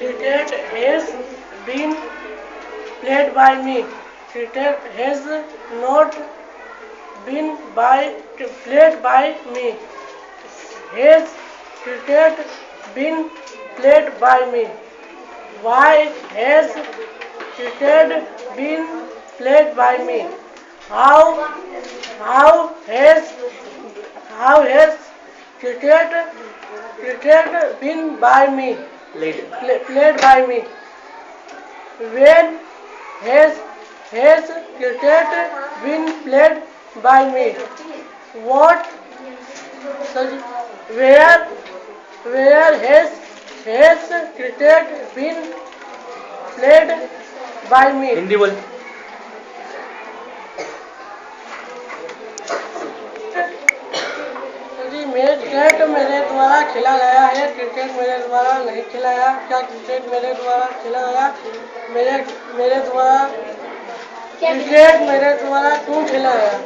Cricket has been played by me. Cricket has not been played by me. Has cricket been played by me? Why has cricket been played by me? How how has how has cricket been by me? Played by me. When has cricket been played by me? What sorry, where has cricket been played by me? Hindi बोल. जी cricket मेरे द्वारा खेला गया है. Cricket मेरे द्वारा नहीं खेला गया. क्या क्रिकेट मेरे द्वारा खेला गया? मेरे द्वारा क्रिकेट मेरे द्वारा क्यों खेला गया?